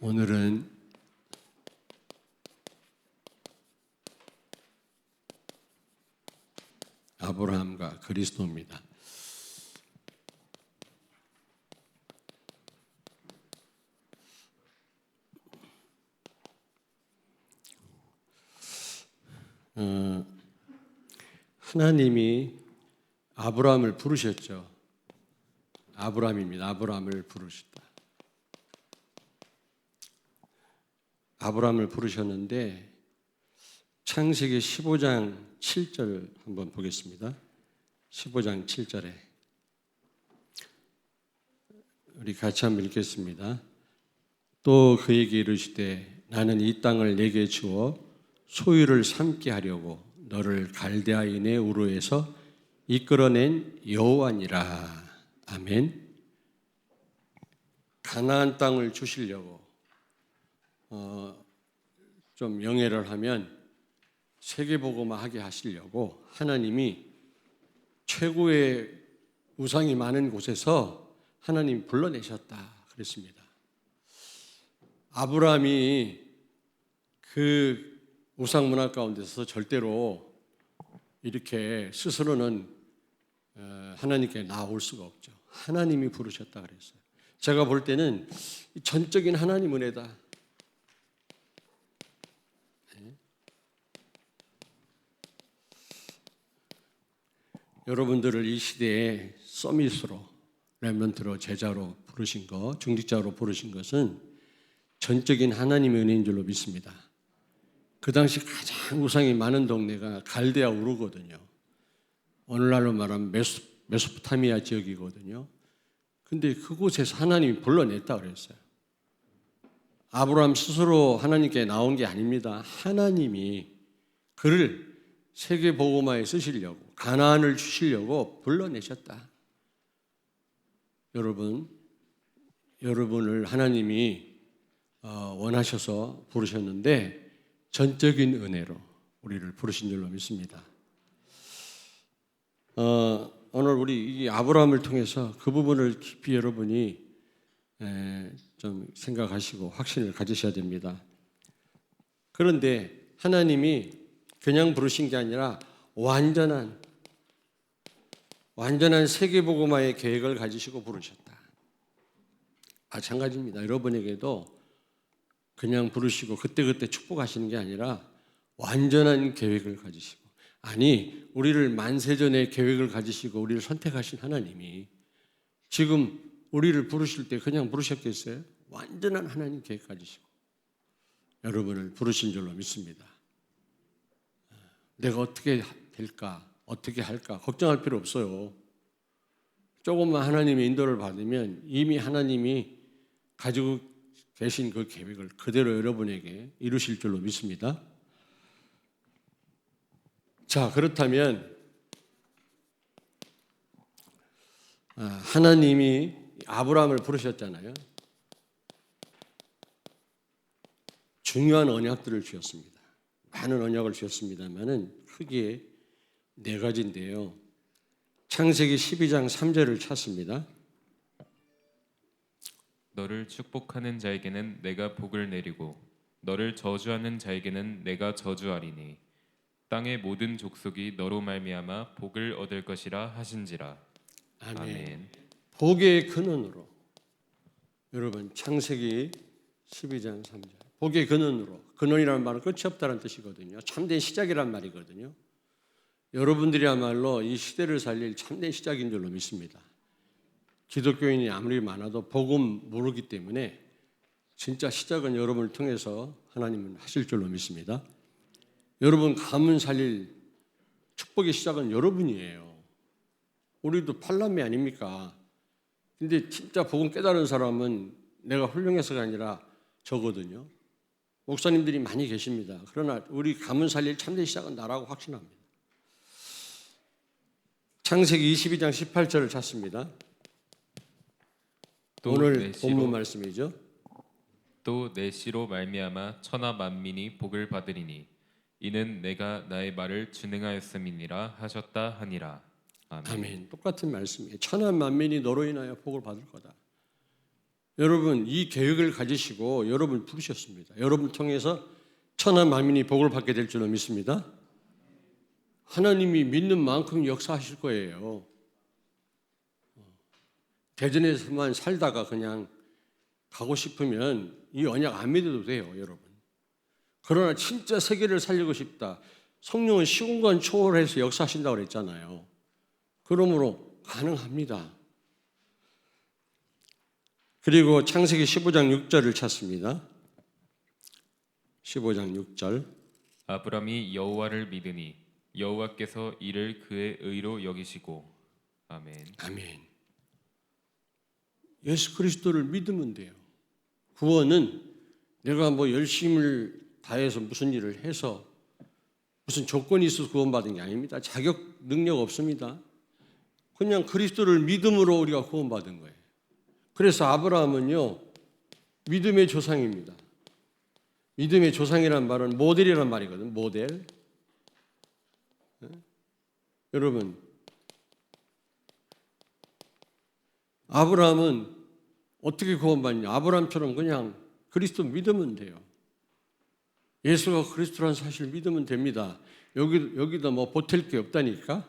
오늘은 아브라함과 그리스도입니다. 하나님이 아브라함을 부르셨죠. 아브라함입니다. 아브라함을 부르셨다. 아브라함을 부르셨는데 창세기 15장 7절 한번 보겠습니다. 15장 7절에 우리 같이 한번 읽겠습니다. 또 그에게 이르시되 나는 이 땅을 내게 주어 소유를 삼게 하려고 너를 갈대아인의 우르에서 이끌어낸 여호와니라. 아멘. 가나안 땅을 주시려고 좀 영예를 하면 세계복음화하게 하시려고 하나님이 최고의 우상이 많은 곳에서 하나님이 불러내셨다 그랬습니다. 아브라함이 그 우상 문화 가운데서 절대로 이렇게 스스로는 하나님께 나올 수가 없죠. 하나님이 부르셨다 그랬어요. 제가 볼 때는 전적인 하나님 은혜다. 여러분들을 이 시대에 서밋으로, 렘넌트로, 제자로 부르신 것, 중직자로 부르신 것은 전적인 하나님의 은혜인 줄로 믿습니다. 그 당시 가장 우상이 많은 동네가 갈대아 우르거든요. 오늘날로 말하면 메소포타미아 지역이거든요. 근데 그곳에서 하나님이 불러냈다 그랬어요. 아브라함 스스로 하나님께 나온 게 아닙니다. 하나님이 그를 세계 복음화에 쓰시려고, 가나안을 주시려고 불러내셨다. 여러분을 하나님이 원하셔서 부르셨는데 전적인 은혜로 우리를 부르신 줄로 믿습니다. 오늘 우리 이 아브라함을 통해서 그 부분을 깊이 여러분이 좀 생각하시고 확신을 가지셔야 됩니다. 그런데 하나님이 그냥 부르신 게 아니라 완전한 세계복음화의 계획을 가지시고 부르셨다. 마찬가지입니다. 여러분에게도 그냥 부르시고 그때그때 축복하시는 게 아니라 완전한 계획을 가지시고, 아니 우리를 만세전에 계획을 가지시고 우리를 선택하신 하나님이 지금 우리를 부르실 때 그냥 부르셨겠어요? 완전한 하나님 계획 가지시고 여러분을 부르신 줄로 믿습니다. 내가 어떻게 될까? 어떻게 할까? 걱정할 필요 없어요. 조금만 하나님의 인도를 받으면 이미 하나님이 가지고 계신 그 계획을 그대로 여러분에게 이루실 줄로 믿습니다. 자, 그렇다면 하나님이 아브라함을 부르셨잖아요. 중요한 언약들을 주셨습니다. 많은 언약을 주셨습니다만은 크게 네 가지인데요. 창세기 12장 3절을 찾습니다. 너를 축복하는 자에게는 내가 복을 내리고 너를 저주하는 자에게는 내가 저주하리니 땅의 모든 족속이 너로 말미암아 복을 얻을 것이라 하신지라. 아멘. 복의 근원으로, 여러분 창세기 12장 3절, 복의 근원으로, 근원이라는 말은 끝이 없다는 뜻이거든요. 참된 시작이란 말이거든요. 여러분들이야말로 이 시대를 살릴 참된 시작인 줄로 믿습니다. 기독교인이 아무리 많아도 복음 모르기 때문에 진짜 시작은 여러분을 통해서 하나님은 하실 줄로 믿습니다. 여러분 가문 살릴 축복의 시작은 여러분이에요. 우리도 팔남매 아닙니까? 근데 진짜 복음 깨달은 사람은 내가 훌륭해서가 아니라 저거든요. 목사님들이 많이 계십니다. 그러나 우리 가문 살릴 참된 시작은 나라고 확신합니다. 창세기 22장 18절을 찾습니다. 오늘 본문 말씀이죠. 또 내 씨로 말미암아 천하 만민이 복을 받으리니 이는 내가 나의 말을 준행하였음이니라 하셨다 하니라. 아멘. 아멘. 똑같은 말씀이에요. 천하 만민이 너로 인하여 복을 받을 거다. 여러분 이 계획을 가지시고 여러분 부르셨습니다. 여러분 통해서 천하 만민이 복을 받게 될 줄로 믿습니다. 하나님이 믿는 만큼 역사하실 거예요. 대전에서만 살다가 그냥 가고 싶으면 이 언약 안 믿어도 돼요, 여러분. 그러나 진짜 세계를 살리고 싶다. 성령은 시공간 초월해서 역사하신다고 그랬잖아요. 그러므로 가능합니다. 그리고 창세기 15장 6절을 찾습니다. 15장 6절. 아브람이 여호와를 믿으니 여호와께서 이를 그의 의로 여기시고. 아멘. 아멘. 예수 그리스도를 믿으면 돼요. 구원은 내가 뭐 열심을 다해서 무슨 일을 해서 무슨 조건이 있어서 구원받은 게 아닙니다. 자격, 능력 없습니다. 그냥 그리스도를 믿음으로 우리가 구원받은 거예요. 그래서 아브라함은요, 믿음의 조상입니다. 믿음의 조상이란 말은 모델이란 말이거든, 모델. 네? 여러분, 아브라함은 어떻게 구원받냐? 아브라함처럼 그냥 그리스도 믿으면 돼요. 예수가 그리스도라는 사실을 믿으면 됩니다. 여기다 뭐 보탤 게 없다니까?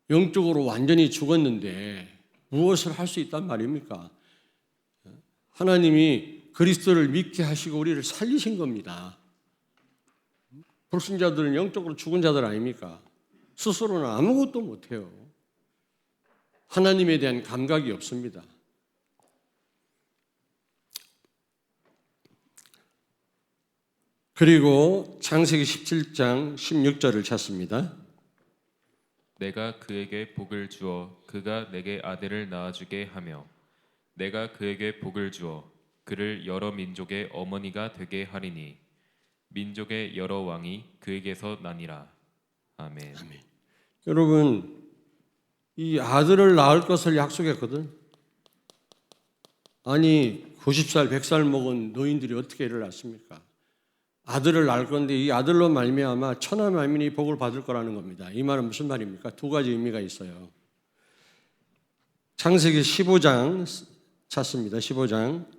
영적으로 완전히 죽었는데 무엇을 할 수 있단 말입니까? 하나님이 그리스도를 믿게 하시고 우리를 살리신 겁니다. 불신자들은 영적으로 죽은 자들 아닙니까? 스스로는 아무것도 못해요. 하나님에 대한 감각이 없습니다. 그리고 창세기 17장 16절을 찾습니다. 내가 그에게 복을 주어 그가 내게 아들을 낳아주게 하며 내가 그에게 복을 주어 그를 여러 민족의 어머니가 되게 하리니 민족의 여러 왕이 그에게서 나니라. 아멘. 아멘. 여러분, 이 아들을 낳을 것을 약속했거든. 아니 90살, 100살 먹은 노인들이 어떻게 애를 낳습니까? 아들을 낳을 건데 이 아들로 말미암아 천하 만민이 복을 받을 거라는 겁니다. 이 말은 무슨 말입니까? 두 가지 의미가 있어요. 창세기 15장 찾습니다. 15장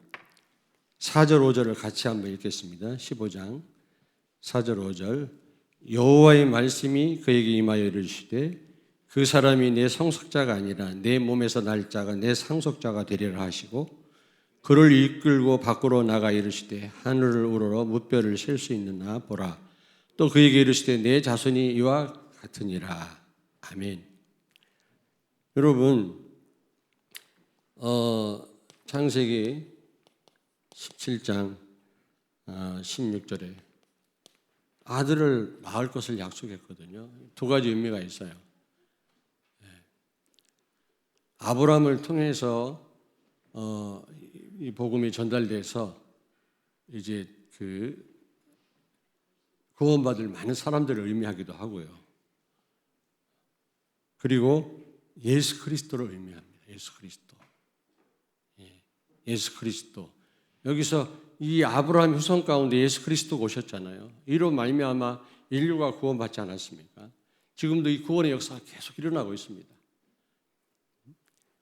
4절 5절을 같이 한번 읽겠습니다. 15장 4절 5절. 여호와의 말씀이 그에게 임하여 이르시되 그 사람이 내 성속자가 아니라 내 몸에서 날 자가 내 상속자가 되리라 하시고 그를 이끌고 밖으로 나가 이르시되 하늘을 우러러 무뼈를 셀 수 있느냐 보라. 또 그에게 이르시되 내 자손이 이와 같으니라. 아멘. 여러분, 창세기 17장 16절에 아들을 낳을 것을 약속했거든요. 두 가지 의미가 있어요. 아브라함을 통해서 이 복음이 전달돼서 이제 그 구원받을 많은 사람들을 의미하기도 하고요. 그리고 예수 그리스도를 의미합니다. 예수 그리스도. 예수 그리스도. 여기서 이 아브라함 후손 가운데 예수 그리스도가 오셨잖아요. 이로 말미암아 인류가 구원받지 않았습니까? 지금도 이 구원의 역사가 계속 일어나고 있습니다.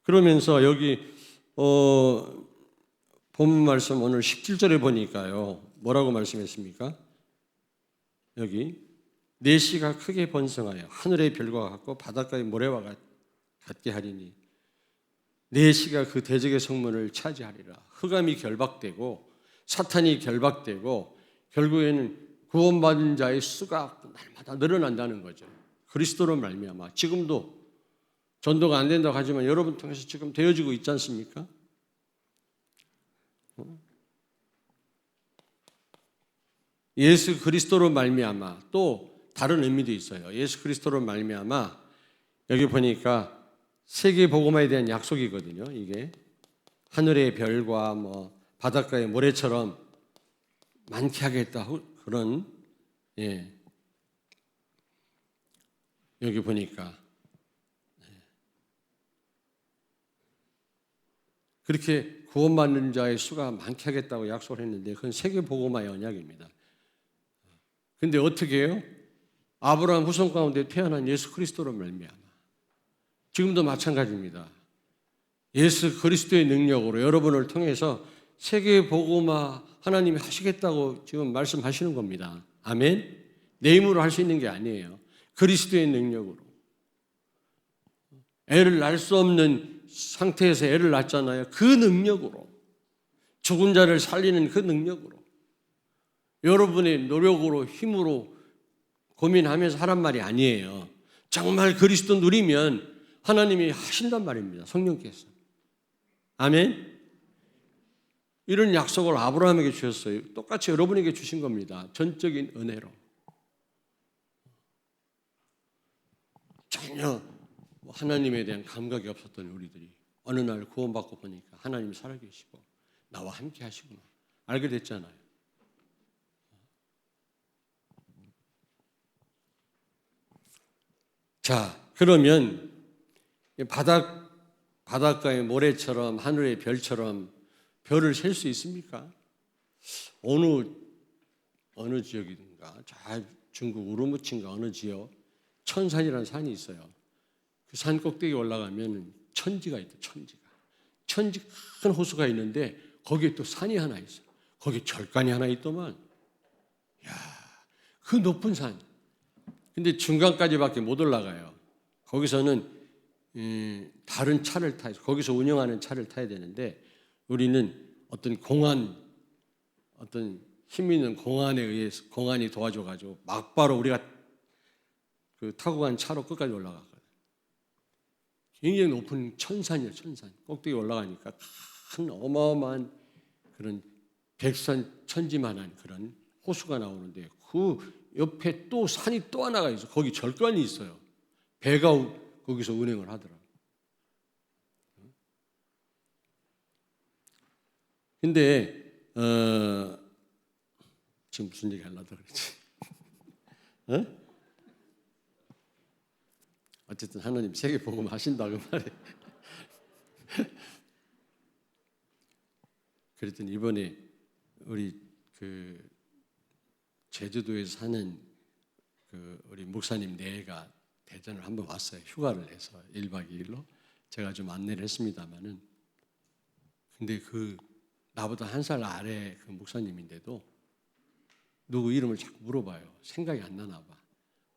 그러면서 여기 본문 말씀 오늘 17절에 보니까요. 뭐라고 말씀했습니까? 여기 내 씨가 크게 번성하여 하늘의 별과 같고 바닷가의 모래와 같게 하리니 내 씨가 그 대적의 성문을 차지하리라. 흑암이 결박되고 사탄이 결박되고 결국에는 구원받은 자의 수가 날마다 늘어난다는 거죠. 그리스도로 말미암아 지금도 전도가 안 된다고 하지만 여러분 통해서 지금 되어지고 있지 않습니까? 예수 그리스도로 말미암아 또 다른 의미도 있어요. 예수 그리스도로 말미암아 여기 보니까 세계 복음화에 대한 약속이거든요. 이게 하늘의 별과 뭐 바닷가의 모래처럼 많게 하겠다 그런 여기 보니까 그렇게 구원받는 자의 수가 많게 하겠다고 약속을 했는데 그건 세계 복음화의 언약입니다. 근데 어떻게 해요? 아브라함 후손 가운데 태어난 예수 그리스도로 말미암아 지금도 마찬가지입니다. 예수 그리스도의 능력으로 여러분을 통해서 세계 복음화 하나님이 하시겠다고 지금 말씀하시는 겁니다. 아멘. 내 힘으로 할 수 있는 게 아니에요. 그리스도의 능력으로. 애를 낳을 수 없는 상태에서 애를 낳잖아요. 그 능력으로. 죽은 자를 살리는 그 능력으로. 여러분의 노력으로 힘으로 고민하면서 하란 말이 아니에요. 정말 그리스도 누리면 하나님이 하신단 말입니다. 성령께서. 아멘. 이런 약속을 아브라함에게 주셨어요. 똑같이 여러분에게 주신 겁니다. 전적인 은혜로. 전혀 하나님에 대한 감각이 없었던 우리들이 어느 날 구원받고 보니까 하나님이 살아계시고 나와 함께 하시구나 알게 됐잖아요. 자, 그러면 바닷가의 모래처럼 하늘의 별처럼 별을 셀 수 있습니까? 어느 지역이든가 중국 우르무치인가 어느 지역 천산이라는 산이 있어요. 그 산 꼭대기에 올라가면 천지가 있다. 천지 큰 호수가 있는데 거기에 또 산이 하나 있어요. 거기에 절간이 하나 있더만. 야, 그 높은 산. 근데 중간까지밖에 못 올라가요. 거기서는 다른 차를 타야 거기서 운영하는 차를 타야 되는데 우리는 어떤 힘 있는 공안에 의해서 공안이 도와줘가지고 막바로 우리가 그 타고 간 차로 끝까지 올라갔거든요. 굉장히 높은 천산이에요, 천산. 꼭대기 올라가니까 큰 어마어마한 그런 백산 천지만한 그런 호수가 나오는데 그 옆에 또 산이 또 하나가 있어요. 거기 절간이 있어요. 배가 거기서 운행을 하더라고요. 근데 지금 무슨 얘기 하려다 그랬지? 어쨌든 하나님 세계 복음 하신다고 말해. 그랬더니 이번에 우리 그 제주도에서 사는 그 우리 목사님 네가 대전을 한번 왔어요. 휴가를 내서 1박 2일로 제가 좀 안내를 했습니다마는 근데 그 나보다 한 살 아래 그 목사님인데도 누구 이름을 자꾸 물어봐요. 생각이 안 나나 봐.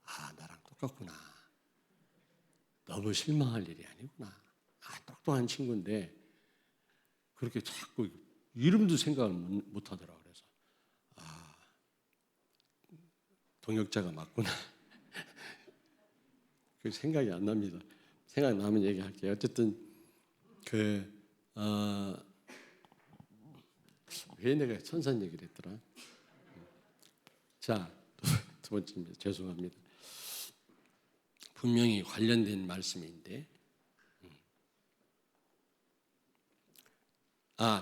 아, 나랑 똑같구나. 너무 실망할 일이 아니구나. 아, 똑똑한 친구인데 그렇게 자꾸 이름도 생각을 못 하더라고요. 그래서 아, 동역자가 맞구나. 그 생각이 안 납니다. 생각나면 얘기할게요. 어쨌든 왜 내가 천산 얘기를 했더라? 자, 두 번째입니다. 죄송합니다. 분명히 관련된 말씀인데,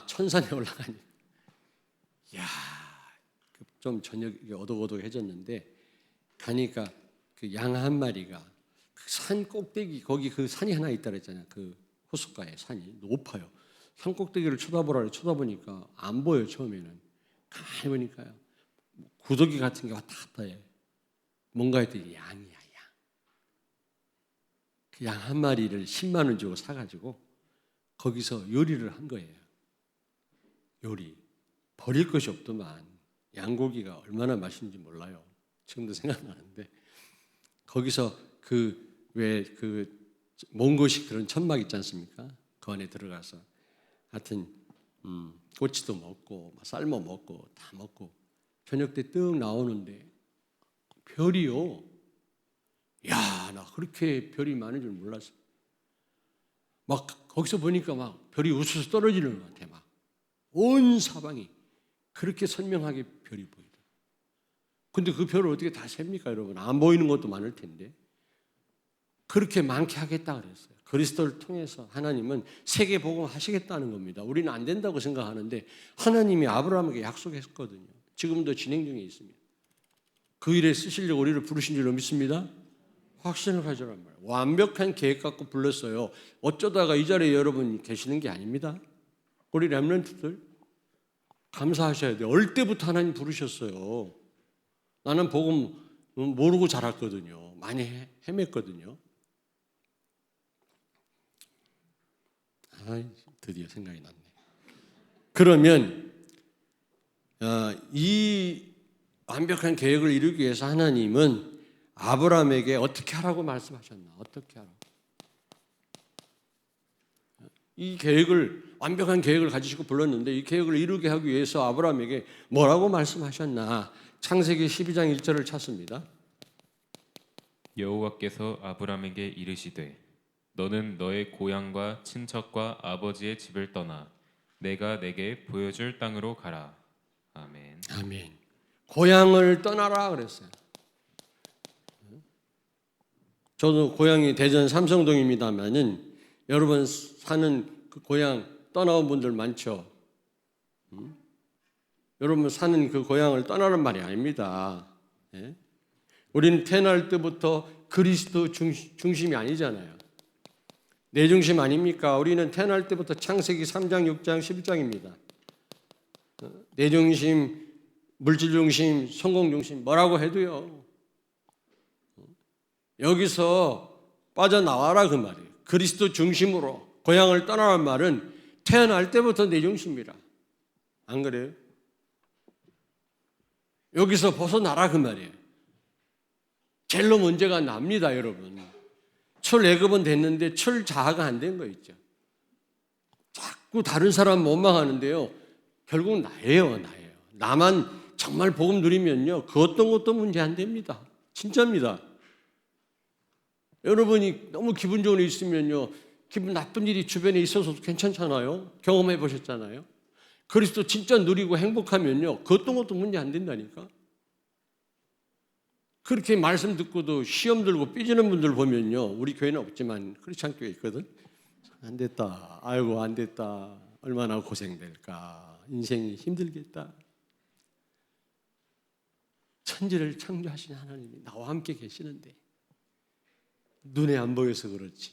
천산에 올라가니, 좀 저녁에 어둑어둑해졌는데 가니까 그 양 한 마리가 그 산 꼭대기 거기 그 산이 하나 있다 그랬잖아요. 그 호숫가에 산이 높아요. 산 꼭대기를 쳐다보니까 안 보여요. 처음에는 가만히 보니까요. 구더기 같은 게 왔다 갔다 해. 뭔가 했더니 양이야, 양. 그 양 한 마리를 10만 원 주고 사가지고 거기서 요리를 한 거예요. 요리. 버릴 것이 없더만. 양고기가 얼마나 맛있는지 몰라요. 지금도 생각나는데 거기서 몽고식 그런 천막 있지 않습니까? 그 안에 들어가서 하여튼 꼬치도 먹고 삶아 먹고 다 먹고 저녁 때 떡 나오는데 별이요. 야, 나 그렇게 별이 많은 줄 몰랐어. 막 거기서 보니까 막 별이 우수수 떨어지는 것 같아. 막 온 사방이 그렇게 선명하게 별이 보이더라고요. 근데 그 별을 어떻게 다 셉니까, 여러분? 안 보이는 것도 많을 텐데. 그렇게 많게 하겠다 그랬어요. 그리스도를 통해서 하나님은 세계 복음 하시겠다는 겁니다. 우리는 안 된다고 생각하는데 하나님이 아브라함에게 약속했거든요. 지금도 진행 중에 있습니다. 그 일에 쓰시려고 우리를 부르신 줄로 믿습니다. 확신을 가져란 말이에요. 완벽한 계획 갖고 불렀어요. 어쩌다가 이 자리에 여러분 계시는 게 아닙니다. 우리 렘넌트들 감사하셔야 돼요. 어릴 때부터 하나님 부르셨어요. 나는 복음 모르고 자랐거든요. 많이 헤맸거든요. 드디어 생각이 났네. 그러면 이 완벽한 계획을 이루기 위해서 하나님은 아브라함에게 어떻게 하라고 말씀하셨나? 어떻게 하라고? 이 계획을, 완벽한 계획을 가지시고 불렀는데 이 계획을 이루게 하기 위해서 아브라함에게 뭐라고 말씀하셨나? 창세기 12장 1절을 찾습니다. 여호와께서 아브람에게 이르시되 너는 너의 고향과 친척과 아버지의 집을 떠나 내가 내게 보여줄 땅으로 가라. 아멘. 아멘. 고향을 떠나라 그랬어요. 저도 고향이 대전 삼성동입니다만은 여러분 사는 그 고향 떠나온 분들 많죠. 여러분 사는 그 고향을 떠나는 말이 아닙니다. 예? 우리는 태어날 때부터 그리스도 중심이 아니잖아요. 내 중심 아닙니까? 우리는 태어날 때부터 창세기 3장, 6장, 11장입니다. 내 중심, 물질 중심, 성공 중심 뭐라고 해도요. 여기서 빠져나와라 그 말이에요. 그리스도 중심으로 고향을 떠나라는 말은 태어날 때부터 내 중심이라. 안 그래요? 여기서 벗어나라 그 말이에요. 젤로 문제가 납니다, 여러분. 출애굽은 됐는데 출자아가 안 된 거 있죠. 자꾸 다른 사람 원망하는데요. 결국 나예요. 나만 정말 복음 누리면요. 그 어떤 것도 문제 안 됩니다. 진짜입니다. 여러분이 너무 기분 좋은 일 있으면요. 기분 나쁜 일이 주변에 있어서도 괜찮잖아요. 경험해 보셨잖아요. 그리스도 진짜 누리고 행복하면요. 그 어떤 것도 문제 안 된다니까. 그렇게 말씀 듣고도 시험 들고 삐지는 분들 보면요. 우리 교회는 없지만 크리스찬 교회 있거든. 안 됐다. 아이고 안 됐다. 얼마나 고생될까. 인생이 힘들겠다. 천지를 창조하신 하나님이 나와 함께 계시는데 눈에 안 보여서 그렇지.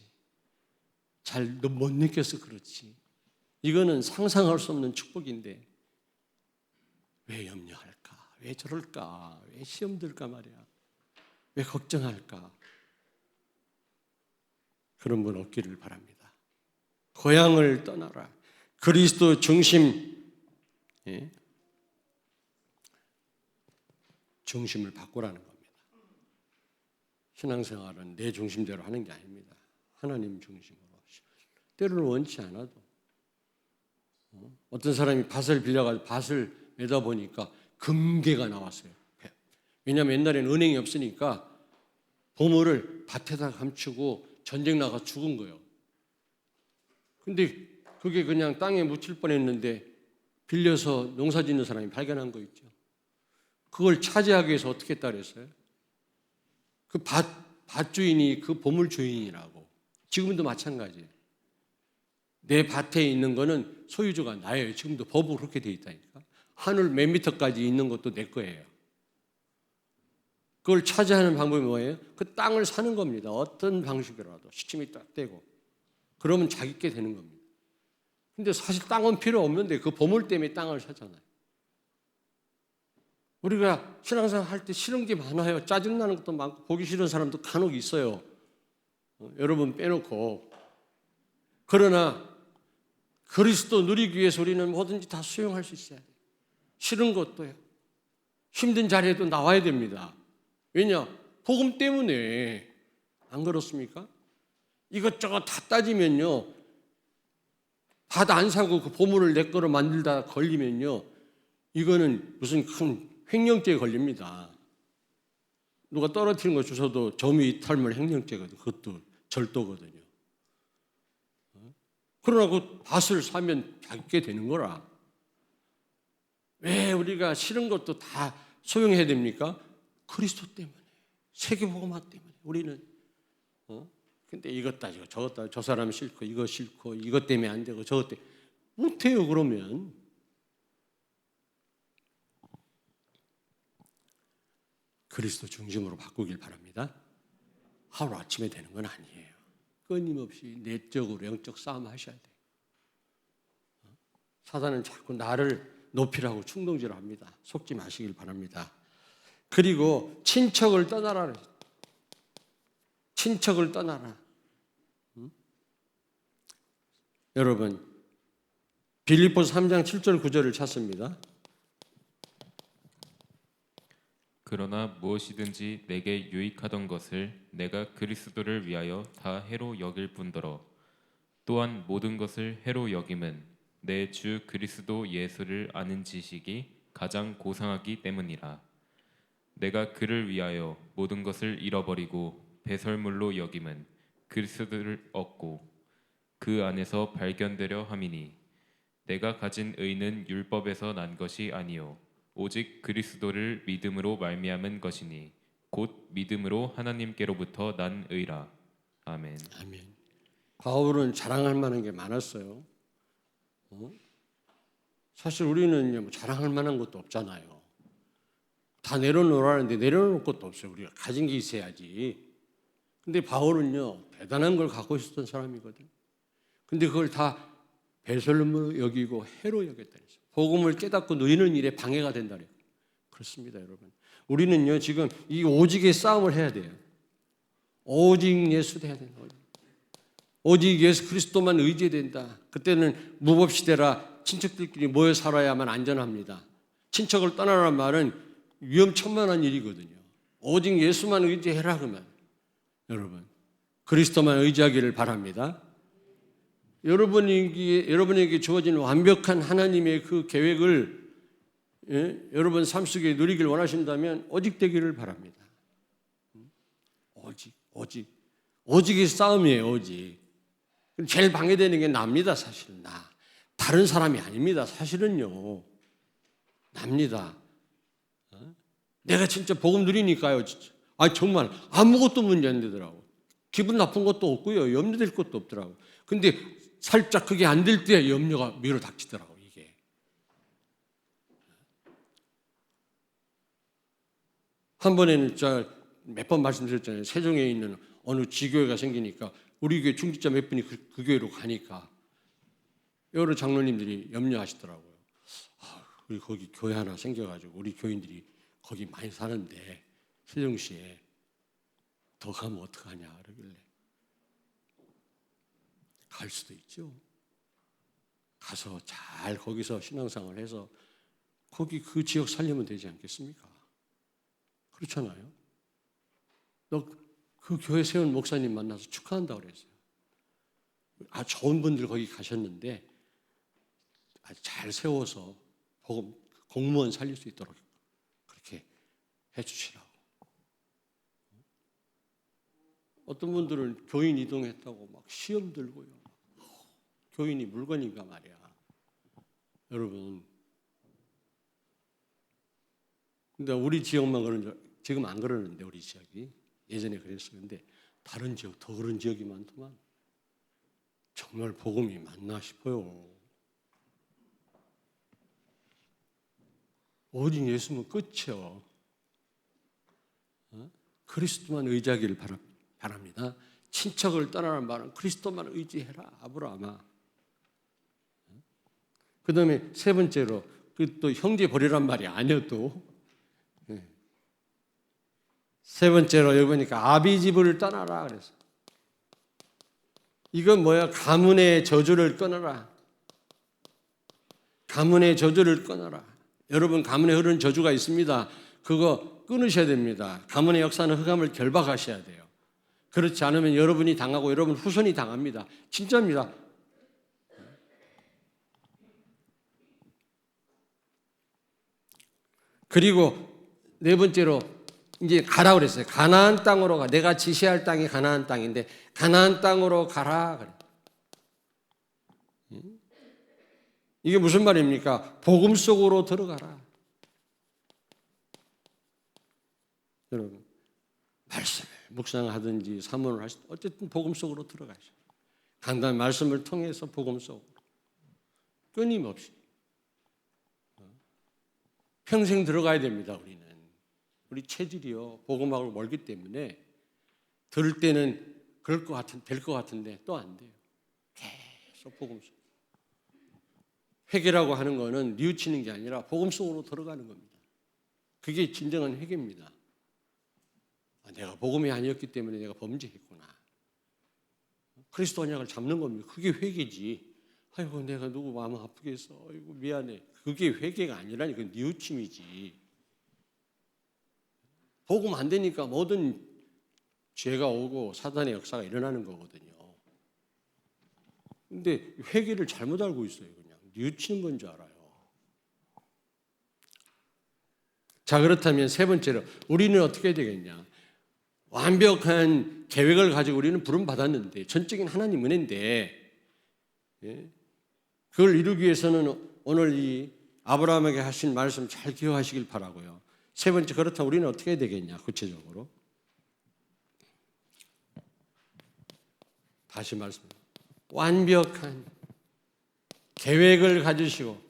잘 못 느껴서 그렇지. 이거는 상상할 수 없는 축복인데 왜 염려할까? 왜 저럴까? 왜 시험 들까 말이야. 왜 걱정할까? 그런 분 없기를 바랍니다. 고향을 떠나라. 그리스도 중심, 중심을 바꾸라는 겁니다. 신앙생활은 내 중심대로 하는 게 아닙니다. 하나님 중심으로. 때로는 원치 않아도. 어떤 사람이 밭을 빌려가지고 밭을 매다 보니까 금괴가 나왔어요. 왜냐하면 옛날에는 은행이 없으니까 보물을 밭에다 감추고 전쟁 나가 죽은 거예요. 근데 그게 그냥 땅에 묻힐 뻔했는데 빌려서 농사 짓는 사람이 발견한 거 있죠. 그걸 차지하기 위해서 어떻게 했다 그랬어요? 그 밭 주인이 그 보물 주인이라고. 지금도 마찬가지예요. 내 밭에 있는 거는 소유주가 나예요. 지금도 법으로 그렇게 돼 있다니까. 하늘 몇 미터까지 있는 것도 내 거예요. 그걸 차지하는 방법이 뭐예요? 그 땅을 사는 겁니다. 어떤 방식으로라도 시침이 딱 되고 그러면 자기께 되는 겁니다. 근데 사실 땅은 필요 없는데 그 보물 때문에 땅을 사잖아요. 우리가 신앙생활 할 때 싫은 게 많아요. 짜증나는 것도 많고 보기 싫은 사람도 간혹 있어요. 여러분 빼놓고. 그러나 그리스도 누리기 위해서 우리는 뭐든지 다 수용할 수 있어야 돼요. 싫은 것도요. 힘든 자리에도 나와야 됩니다. 왜냐? 복음 때문에. 안 그렇습니까? 이것저것 다 따지면요. 밭 안 사고 그 보물을 내 거로 만들다 걸리면요. 이거는 무슨 큰 횡령죄에 걸립니다. 누가 떨어뜨린 거 주워도 점유 이탈물 횡령죄거든요. 그것도 절도거든요. 그러나 그 밭을 사면 자기게 되는 거라. 왜 우리가 싫은 것도 다 소용해야 됩니까? 그리스도 때문에. 세계복음화 때문에. 우리는 근데 이것 따지고 저것 따지고 저 사람 싫고 이거 싫고 이것 때문에 안 되고 저것 때문에 못해요. 그러면 그리스도 중심으로 바꾸길 바랍니다. 하루아침에 되는 건 아니에요. 끊임없이 내적으로 영적 싸움 하셔야 돼요. 사단은 자꾸 나를 높이라고 충동질을 합니다. 속지 마시길 바랍니다. 그리고 친척을 떠나라. 친척을 떠나라. 여러분 빌립보서 3장 7절 9절을 찾습니다. 그러나 무엇이든지 내게 유익하던 것을 내가 그리스도를 위하여 다 해로 여길 뿐더러 또한 모든 것을 해로 여김은 내 주 그리스도 예수를 아는 지식이 가장 고상하기 때문이라. 내가 그를 위하여 모든 것을 잃어버리고 배설물로 여김은 그리스도를 얻고 그 안에서 발견되려 함이니 내가 가진 의는 율법에서 난 것이 아니요 오직 그리스도를 믿음으로 말미암은 것이니 곧 믿음으로 하나님께로부터 난 의라. 아멘. 아멘. 바울은 자랑할 만한 게 많았어요. 사실 우리는 자랑할 만한 것도 없잖아요. 다 내려놓으라는데 내려놓을 것도 없어요. 우리가 가진 게 있어야지. 근데 바울은요, 대단한 걸 갖고 있었던 사람이거든. 근데 그걸 다 배설물로 여기고 해로 여겼다 그랬어요. 복음을 깨닫고 누리는 일에 방해가 된다 그래요. 그렇습니다, 여러분. 우리는요, 지금 이 오직의 싸움을 해야 돼요. 오직 예수를 해야 되는 거죠. 오직 예수 그리스도만 의지해야 된다. 그때는 무법시대라 친척들끼리 모여 살아야만 안전합니다. 친척을 떠나라는 말은 위험천만한 일이거든요. 오직 예수만 의지해라 그러면 여러분 그리스도만 의지하기를 바랍니다. 여러분에게 주어진 완벽한 하나님의 그 계획을 여러분 삶 속에 누리길 원하신다면 오직 되기를 바랍니다. 오직의 싸움이에요. 오직. 제일 방해되는 게 납니다. 사실은 다른 사람이 아닙니다. 사실은요. 납니다. 내가 진짜 복음 누리니까요. 진짜. 정말 아무것도 문제 안 되더라고. 기분 나쁜 것도 없고요. 염려될 것도 없더라고. 근데 살짝 그게 안 될 때 염려가 밀어닥치더라고 이게. 한 번에는 몇 번 말씀드렸잖아요. 세종에 있는 어느 지교회가 생기니까 우리 교회 중직자 몇 분이 그 교회로 가니까 여러 장로님들이 염려하시더라고요. 우리 거기 교회 하나 생겨가지고 우리 교인들이 거기 많이 사는데 세종시에 더 가면 어떡하냐 그러길래 갈 수도 있죠. 가서 잘 거기서 신앙생활을 해서 거기 그 지역 살리면 되지 않겠습니까? 그렇잖아요. 너 그 교회 세운 목사님 만나서 축하한다고 그랬어요. 좋은 분들 거기 가셨는데 잘 세워서 공무원 살릴 수 있도록 그렇게 해주시라고. 어떤 분들은 교인 이동했다고 막 시험 들고요. 교인이 물건인가 말이야. 여러분. 근데 우리 지역만 그런 줄, 지금 안 그러는데 우리 지역이 예전에 그랬어요. 근데 다른 지역 더 그런 지역이 많더만. 정말 복음이 맞나 싶어요. 오직 예수면 끝이요. 그리스도만 의지하기를 바랍니다. 친척을 떠나는 말은 그리스도만 의지해라. 아브라함아. 그 다음에 세 번째로 또 형제 버리란 말이 아니어도 세 번째로 여기 보니까 아비 집을 떠나라 그래서 이건 뭐야? 가문의 저주를 끊어라. 가문의 저주를 끊어라. 여러분 가문에 흐르는 저주가 있습니다. 그거 끊으셔야 됩니다. 가문의 역사는 흑암을 결박하셔야 돼요. 그렇지 않으면 여러분이 당하고 여러분 후손이 당합니다. 진짜입니다. 그리고 네 번째로 이제 가라 그랬어요. 가나안 땅으로 가. 내가 지시할 땅이 가나안 땅인데 가나안 땅으로 가라 그래. 이게 무슨 말입니까? 복음 속으로 들어가라. 여러분 말씀을 묵상하든지 사모를 하시든지 어쨌든 복음 속으로 들어가셔. 간단한 말씀을 통해서 복음 속으로 끊임없이 평생 들어가야 됩니다. 우리 체질이요 복음하고 멀기 때문에 들을 때는 될 것 같은데 또 안 돼요. 계속 복음 속. 회개라고 하는 거는 뉘우치는 게 아니라 복음 속으로 들어가는 겁니다. 그게 진정한 회개입니다. 내가 복음이 아니었기 때문에 내가 범죄했구나. 그리스도 언약을 잡는 겁니다. 그게 회개지. 아이고 내가 누구 마음 아프게 했어. 아이고 미안해. 그게 회개가 아니라니 그건 뉘우침이지. 복음 안 되니까 모든 죄가 오고 사단의 역사가 일어나는 거거든요. 근데 회개를 잘못 알고 있어요. 그냥 뉘우치는 건 줄 알아요. 자, 그렇다면 세 번째로 우리는 어떻게 해야 되겠냐? 완벽한 계획을 가지고 우리는 부름 받았는데 전적인 하나님 은혜인데 그걸 이루기 위해서는 오늘 이 아브라함에게 하신 말씀 잘 기억하시길 바라고요. 세 번째, 그렇다면 우리는 어떻게 해야 되겠냐? 구체적으로 다시 말씀드립니다. 완벽한 계획을 가지시고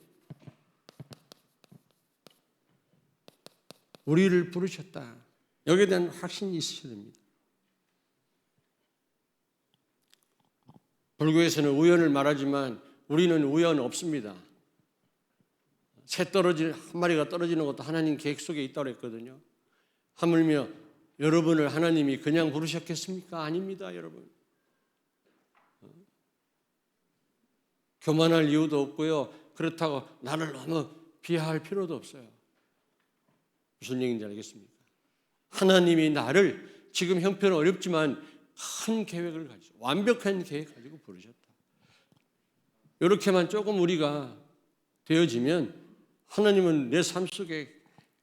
우리를 부르셨다. 여기에 대한 확신이 있으셔야 됩니다. 불교에서는 우연을 말하지만 우리는 우연 없습니다. 한 마리가 떨어지는 것도 하나님 계획 속에 있다고 했거든요. 하물며 여러분을 하나님이 그냥 부르셨겠습니까? 아닙니다, 여러분. 교만할 이유도 없고요. 그렇다고 나를 너무 비하할 필요도 없어요. 무슨 얘기인지 알겠습니까? 하나님이 나를 지금 형편은 어렵지만 큰 계획을 가지고 완벽한 계획 가지고 부르셨다. 이렇게만 조금 우리가 되어지면 하나님은 내 삶 속에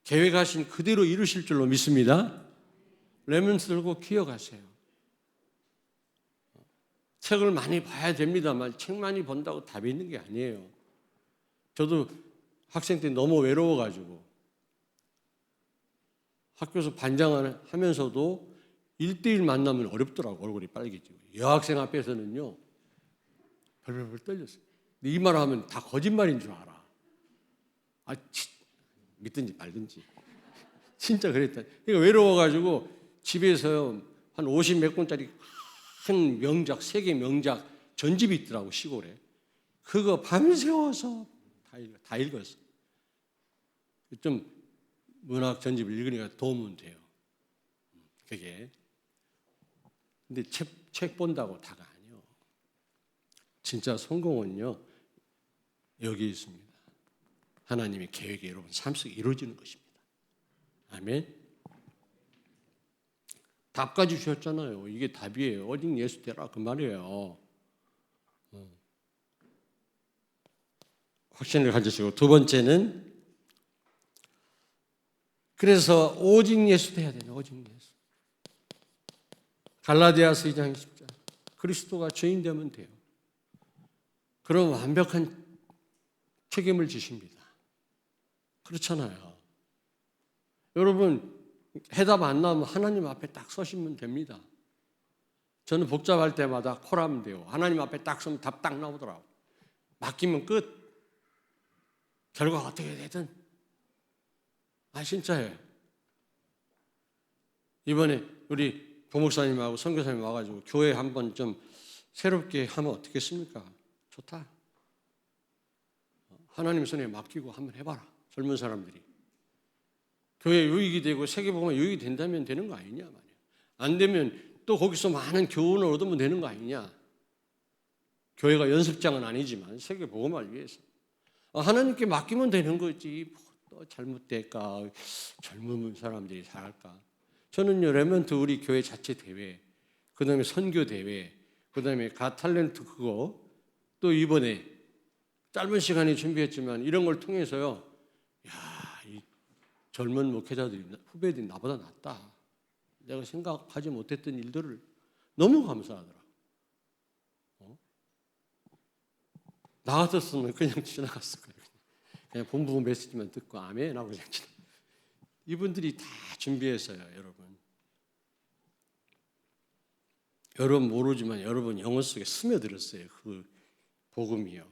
계획하신 그대로 이루실 줄로 믿습니다. 레몬스 들고 기억하세요. 책을 많이 봐야 됩니다만 책 많이 본다고 답이 있는 게 아니에요. 저도 학생 때 너무 외로워가지고 학교에서 반장을 하면서도 1대1 만나면 어렵더라고. 얼굴이 빨개지고. 여학생 앞에서는요 벌벌 떨렸어요. 이 말을 하면 다 거짓말인 줄 알아. 믿든지 말든지. 진짜 그랬다. 그러니까 외로워가지고 집에서 한 50 몇 권짜리 큰 명작, 세계 명작 전집이 있더라고, 시골에. 그거 밤새워서 다 읽었어. 좀 문학 전집을 읽으니까 도움은 돼요. 그게. 근데 책 본다고 다가 아니요. 진짜 성공은요, 여기 있습니다. 하나님의 계획이 여러분 삶 속에 이루어지는 것입니다. 아멘. 답까지 주셨잖아요. 이게 답이에요. 오직 예수 되라 그 말이에요. 확신을 가지시고 두 번째는 그래서 오직 예수 돼야 돼요. 오직 예수. 갈라디아서 2장 10절. 그리스도가 죄인 되면 돼요. 그럼 완벽한 책임을 지십니다. 그렇잖아요. 여러분 해답 안 나오면 하나님 앞에 딱 서시면 됩니다. 저는 복잡할 때마다 콜하면 돼요. 하나님 앞에 딱 서면 답 딱 나오더라고. 맡기면 끝. 결과가 어떻게 되든. 진짜예요. 이번에 우리 부목사님하고 선교사님 와가지고 교회 한번 좀 새롭게 하면 어떻겠습니까? 좋다. 하나님 손에 맡기고 한번 해봐라. 젊은 사람들이. 교회 유익이 되고 세계복음에 유익이 된다면 되는 거 아니냐 말이야. 안 되면 또 거기서 많은 교훈을 얻으면 되는 거 아니냐. 교회가 연습장은 아니지만 세계복음을 위해서. 하나님께 맡기면 되는 거지. 또 잘못될까? 젊은 사람들이 잘할까? 저는요, 레몬트 우리 교회 자체 대회, 그 다음에 선교 대회, 그 다음에 가탤런트 그거, 또 이번에 짧은 시간에 준비했지만 이런 걸 통해서요, 이 젊은 목회자들이, 후배들이 나보다 낫다. 내가 생각하지 못했던 일들을 너무 감사하더라. 나 같았으면 그냥 지나갔을 거예요. 그냥 본부 메시지만 듣고 아멘 하고 그냥 지나. 이분들이 다 준비했어요, 여러분. 여러분 모르지만 여러분 영혼 속에 스며들었어요, 그 복음이요.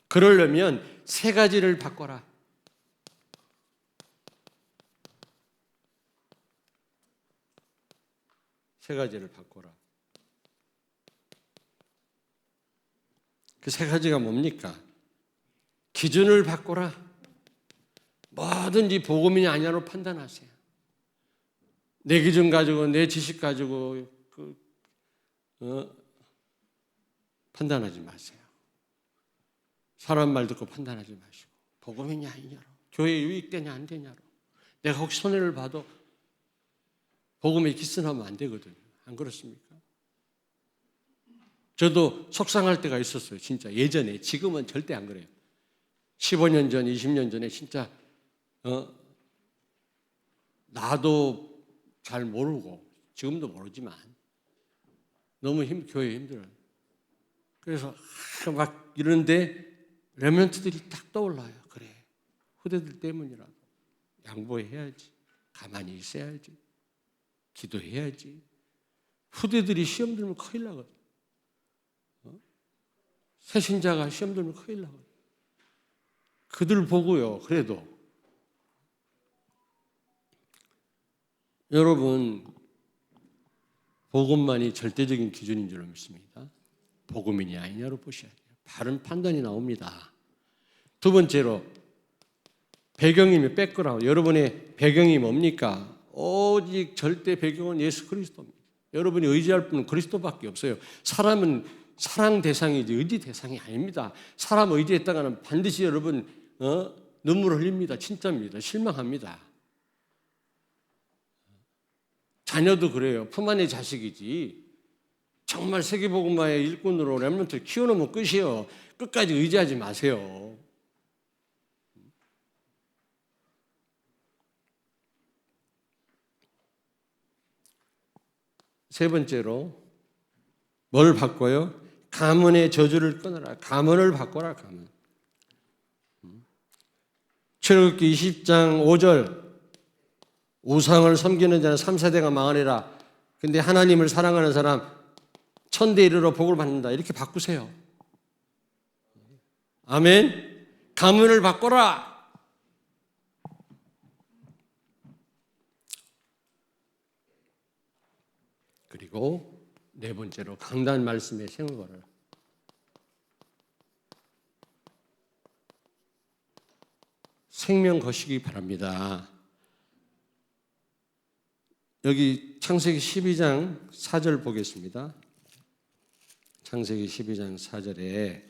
그러려면 세 가지를 바꿔라. 세 가지를 바꿔라. 그 세 가지가 뭡니까? 기준을 바꿔라. 뭐든지 복음이냐 아니냐로 판단하세요. 내 기준 가지고 내 지식 가지고 판단하지 마세요. 사람 말 듣고 판단하지 마시고 복음이냐 아니냐로, 교회 유익되냐 안 되냐로, 내가 혹시 손해를 봐도 복음에 기스나면 안 되거든요. 안 그렇습니까? 저도 속상할 때가 있었어요. 진짜 예전에. 지금은 절대 안 그래요. 15년 전, 20년 전에 진짜 나도 잘 모르고 지금도 모르지만 너무 교회 힘들어요. 그래서 막 이러는데 렘넌트들이 딱 떠올라요. 그래, 후대들 때문이라도 양보해야지, 가만히 있어야지, 기도해야지. 후대들이 시험 들면 큰일 나거든. 새신자가 시험 들면 큰일 나거든. 그들 보고요. 그래도 여러분, 복음만이 절대적인 기준인 줄로 믿습니다. 복음이냐 아니냐로 보셔야 돼요. 바른 판단이 나옵니다. 두 번째로, 배경이면 백그라운드. 여러분의 배경이 뭡니까? 오직 절대 배경은 예수 그리스도입니다. 여러분이 의지할 분은 그리스도밖에 없어요. 사람은 사랑 대상이지 의지 대상이 아닙니다. 사람 의지했다가는 반드시 여러분 눈물 흘립니다. 진짜입니다. 실망합니다. 자녀도 그래요. 품 안의 자식이지. 정말 세계복음화의 일꾼으로 렘넌트를 키워놓으면 끝이에요. 끝까지 의지하지 마세요. 세 번째로 뭘 바꿔요? 가문의 저주를 끊어라. 가문을 바꿔라. 가문. 출애굽기 20장 5절, 우상을 섬기는 자는 3세대가 망하리라. 근데 하나님을 사랑하는 사람 천대 이르러 복을 받는다. 이렇게 바꾸세요. 아멘. 가문을 바꿔라. 그리고 네 번째로 강단 말씀에 생각을 생명 거시기 바랍니다. 여기 창세기 12장 4절 보겠습니다. 창세기 12장 4절에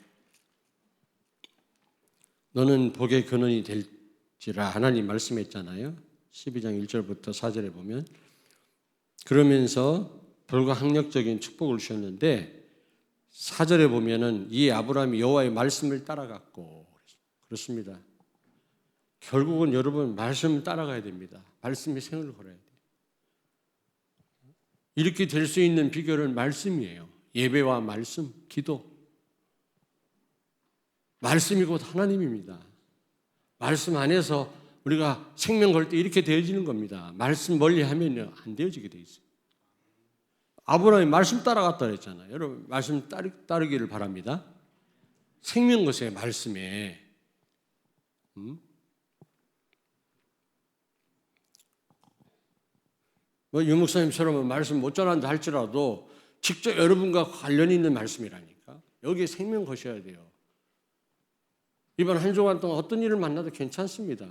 너는 복의 근원이 될지라 하나님 말씀했잖아요. 12장 1절부터 4절에 보면 그러면서 불가항력적인 축복을 주셨는데 4절에 보면은 이 아브라함이 여호와의 말씀을 따라갔고 그렇습니다. 결국은 여러분 말씀을 따라가야 됩니다. 말씀의 생을 걸어야 돼요. 이렇게 될 수 있는 비결은 말씀이에요. 예배와 말씀, 기도. 말씀이 곧 하나님입니다. 말씀 안에서 우리가 생명 걸 때 이렇게 되어지는 겁니다. 말씀 멀리 하면요 안 되어지게 돼 있어요. 아브라함이 말씀 따라갔다 그랬잖아요. 여러분 말씀 따르기를 바랍니다. 생명 것에 말씀에 뭐 유목사님처럼 말씀 못 전한다 할지라도 직접 여러분과 관련이 있는 말씀이라니까. 여기에 생명 거셔야 돼요. 이번 한 주간 동안 어떤 일을 만나도 괜찮습니다.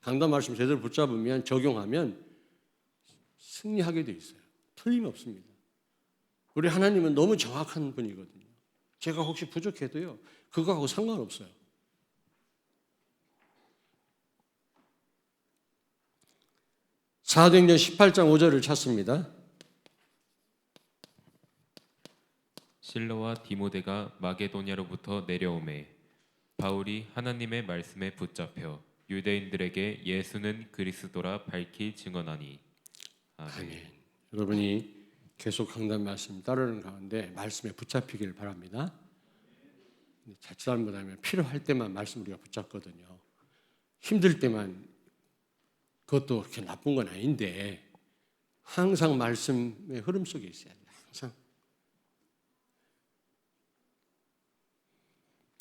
강단 말씀 제대로 붙잡으면 적용하면 승리하게 돼 있어요. 틀림없습니다. 우리 하나님은 너무 정확한 분이거든요. 제가 혹시 부족해도요 그거하고 상관없어요. 사도행전 18장 5절을 찾습니다. 실로와 디모데가 마게도냐로부터 내려오매 바울이 하나님의 말씀에 붙잡혀 유대인들에게 예수는 그리스도라 밝히 증언하니. 아멘. 여러분이 계속 강단 말씀 따르는 가운데 말씀에 붙잡히길 바랍니다. 자칫 잘못하면 필요할 때만 말씀 우리가 붙잡거든요. 힘들 때만 그것도 그렇게 나쁜 건 아닌데 항상 말씀의 흐름 속에 있어야 돼요. 항상.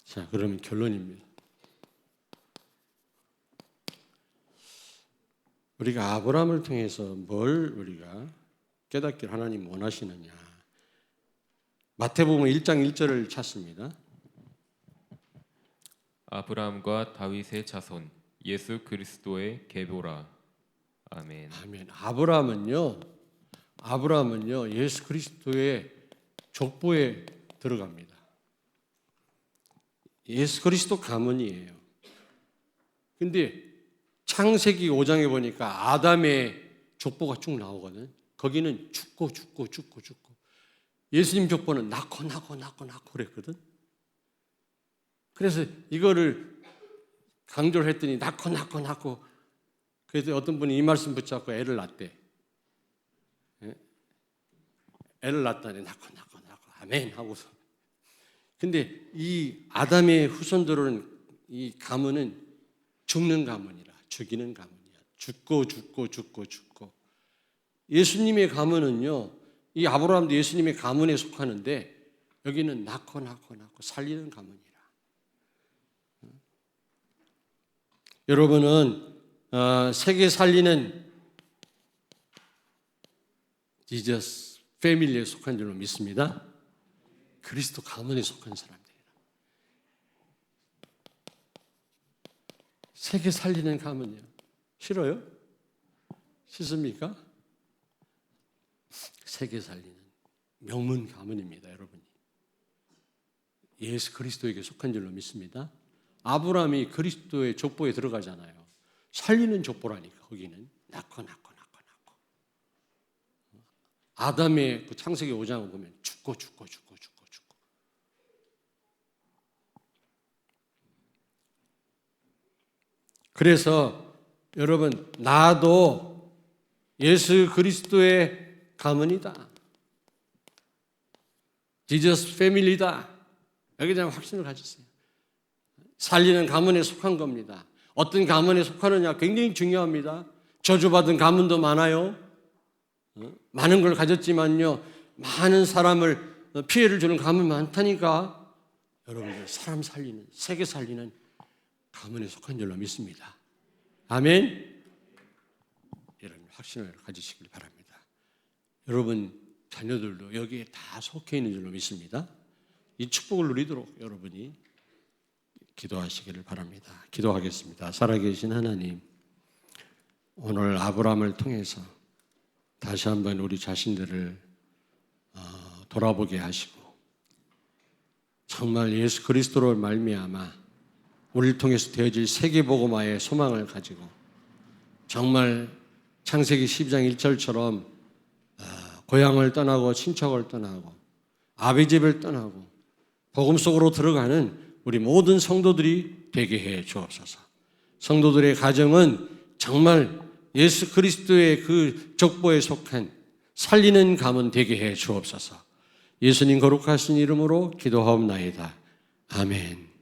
자, 그러면 결론입니다. 우리가 아브라함을 통해서 뭘 우리가 깨닫기를 하나님 원하시느냐. 마태복음 1장 1절을 찾습니다. 아브라함과 다윗의 자손 예수 그리스도의 계보라. 아멘. 아멘. 아브라함은요 예수 그리스도의 족보에 들어갑니다. 예수 그리스도 가문이에요. 근데 창세기 5장에 보니까 아담의 족보가 쭉 나오거든. 거기는 죽고 예수님 족보는 낳고 그랬거든. 그래서 이거를 강조를 했더니 낳고 그래서 어떤 분이 이 말씀 붙잡고 애를 낳대. 애를 낳다니 낳고 아멘 하고서. 근데 이 아담의 후손들은 이 가문은 죽는 가문이라, 죽이는 가문이야. 죽고. 예수님의 가문은요, 이 아브라함도 예수님의 가문에 속하는데 여기는 낳고 살리는 가문이라. 여러분은 세계 살리는 지저스 패밀리에 속한 줄로 믿습니다. 그리스도 가문에 속한 사람들이라. 세계 살리는 가문이요. 싫어요? 싫습니까? 세계 살리는 명문 가문입니다, 여러분이. 예수 그리스도에게 속한 줄로 믿습니다. 아브라함이 그리스도의 족보에 들어가잖아요. 살리는 족보라니까, 거기는. 낳고. 아담의 그 창세기 5장을 보면 죽고. 그래서 여러분, 나도 예수 그리스도의 가문이다. 지저스 패밀리다. 여기에 대한 확신을 가지세요. 살리는 가문에 속한 겁니다. 어떤 가문에 속하느냐 굉장히 중요합니다. 저주받은 가문도 많아요. 많은 걸 가졌지만요, 많은 사람을 피해를 주는 가문이 많다니까 여러분들 사람 살리는, 세계 살리는 가문에 속한 줄로 믿습니다. 아멘. 이런 확신을 가지시길 바랍니다. 여러분 자녀들도 여기에 다 속해 있는 줄로 믿습니다. 이 축복을 누리도록 여러분이 기도하시기를 바랍니다. 기도하겠습니다. 살아계신 하나님, 오늘 아브라함을 통해서 다시 한번 우리 자신들을 돌아보게 하시고 정말 예수 그리스도로 말미암아 우리를 통해서 되어질 세계복음화의 소망을 가지고 정말 창세기 12장 1절처럼 고향을 떠나고 친척을 떠나고 아비집을 떠나고 복음 속으로 들어가는 우리 모든 성도들이 되게 해 주옵소서. 성도들의 가정은 정말 예수 그리스도의 그 족보에 속한 살리는 가문 되게 해 주옵소서. 예수님 거룩하신 이름으로 기도하옵나이다. 아멘.